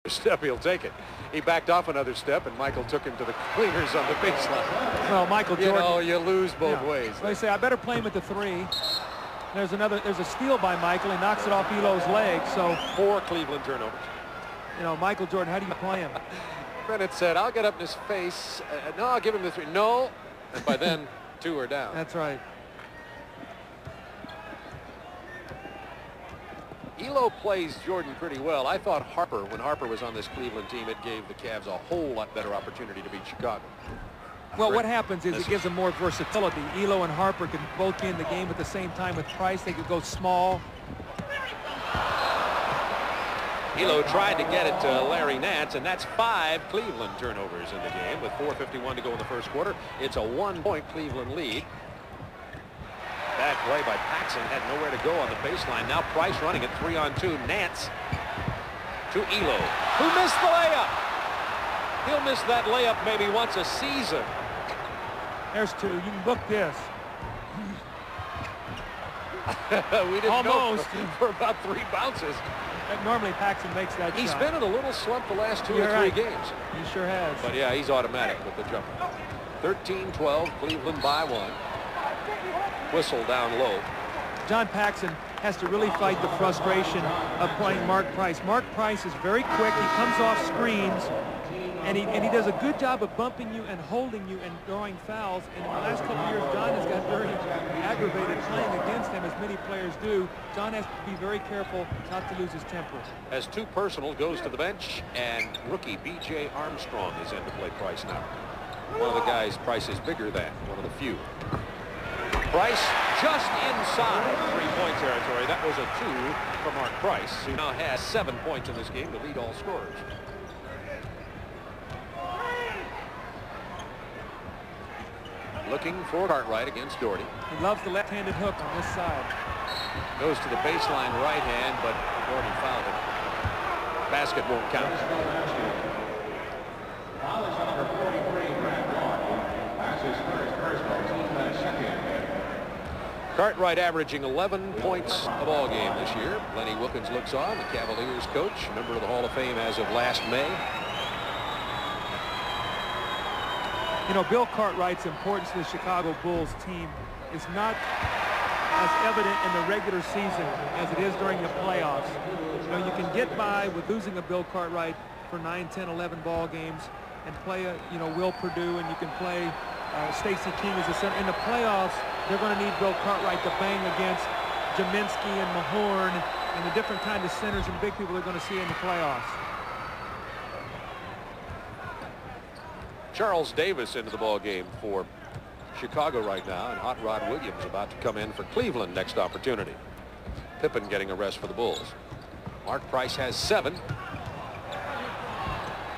step, he'll take it. He backed off another step, and Michael took him to the cleaners on the baseline. Well, Michael Jordan, you know, you lose both ways. They say, I better play him at the 3. There's a steal by Michael. He knocks it off Elo's leg. So 4 Cleveland turnovers. You know, Michael Jordan, how do you play him? Bennett said, I'll get up in his face. No, I'll give him the 3. No. And by then, 2 are down. That's right. Elo plays Jordan pretty well. I thought Harper, when Harper was on this Cleveland team, it gave the Cavs a whole lot better opportunity to beat Chicago. Well, what happens is it gives them more versatility. Elo and Harper can both be in the game at the same time with Price. They could go small. Elo tried to get it to Larry Nance, and that's 5 Cleveland turnovers in the game with 4:51 to go in the first quarter. It's a 1-point Cleveland lead. Bad play by Paxson, had nowhere to go on the baseline. Now Price running it 3-on-2. Nance to Elo, who missed the layup. He'll miss that layup maybe once a season. There's 2. You can book this. We didn't almost know for about 3 bounces. Normally Paxson makes that He's shot. been in a little slump the last 2 or 3 games. He sure has. But yeah, he's automatic with the jumper. 13-12, Cleveland by 1. Whistle down low. John Paxson has to really fight the frustration of playing Mark Price. Mark Price is very quick. He comes off screens, and he does a good job of bumping you and holding you and drawing fouls. And in the last couple of years, John has got very aggravated playing against him, as many players do. John has to be very careful not to lose his temper. As 2 personal goes to the bench, and rookie B.J. Armstrong is in to play Price now. One of the guys Price is bigger than, one of the few. Price just inside 3-point territory. That was a 2 for Mark Price, who now has 7 points in this game to lead all scorers. Looking for Cartwright against Doherty. He loves the left-handed hook on this side. Goes to the baseline right hand, but Doherty fouled it. Basket won't count. Cartwright averaging 11 points a ball game this year. Lenny Wilkins looks on, the Cavaliers coach, member of the Hall of Fame as of last May. You know, Bill Cartwright's importance to the Chicago Bulls team is not as evident in the regular season as it is during the playoffs. You know, you can get by with losing a Bill Cartwright for 9, 10, 11 ball games and play, Will Perdue, and you can play Stacey King as a center. In the playoffs, they're going to need Bill Cartwright to bang against Jaminski and Mahorn and the different kind of centers and big people they're going to see in the playoffs. Charles Davis into the ball game for Chicago right now, and Hot Rod Williams about to come in for Cleveland next opportunity. Pippen getting a rest for the Bulls. Mark Price has 7.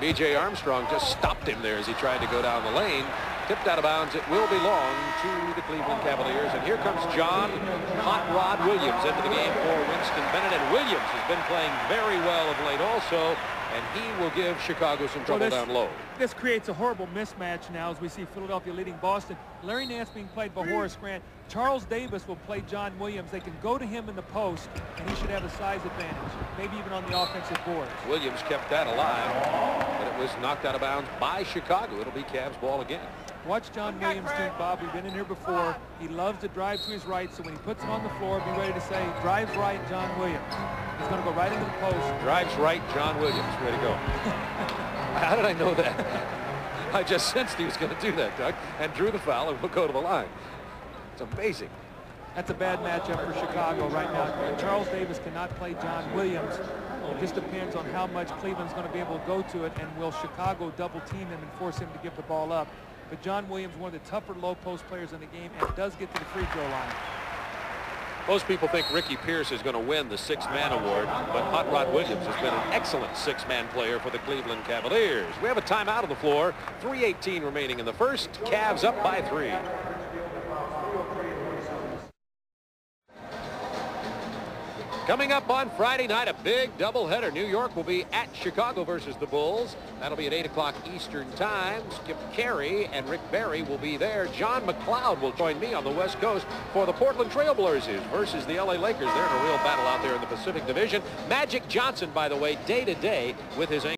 B.J. Armstrong just stopped him there as he tried to go down the lane. Tipped out of bounds. It will belong to the Cleveland Cavaliers. And here comes John Hot Rod Williams into the game for Winston Bennett. And Williams has been playing very well of late also. And he will give Chicago some trouble down low. This creates a horrible mismatch now as we see Philadelphia leading Boston. Larry Nance being played by Horace Grant. Charles Davis will play John Williams. They can go to him in the post, and he should have a size advantage, maybe even on the offensive boards. Williams kept that alive, but it was knocked out of bounds by Chicago. It'll be Cavs ball again. Watch John Williams do, Bob. We've been in here before. He loves to drive to his right, so when he puts him on the floor, be ready to say, drives right, John Williams. He's going to go right into the post. Drives right, John Williams. Way to go. How did I know that? I just sensed he was going to do that, Doug, and drew the foul and will go to the line. It's amazing. That's a bad matchup for Chicago right now. Charles Davis cannot play John Williams. It just depends on how much Cleveland's going to be able to go to it, and will Chicago double team him and force him to give the ball up. But John Williams, one of the tougher low post players in the game, and does get to the free throw line. Most people think Ricky Pierce is going to win the 6-man award, but Hot Rod Williams has been an excellent 6-man player for the Cleveland Cavaliers. We have a timeout on the floor. 3:18 remaining in the first. Cavs up by 3. Coming up on Friday night, a big doubleheader. New York will be at Chicago versus the Bulls. That'll be at 8 o'clock Eastern Time. Skip Carey and Rick Barry will be there. John McLeod will join me on the West Coast for the Portland Trailblazers versus the LA Lakers. They're in a real battle out there in the Pacific Division. Magic Johnson, by the way, day-to-day with his ankle.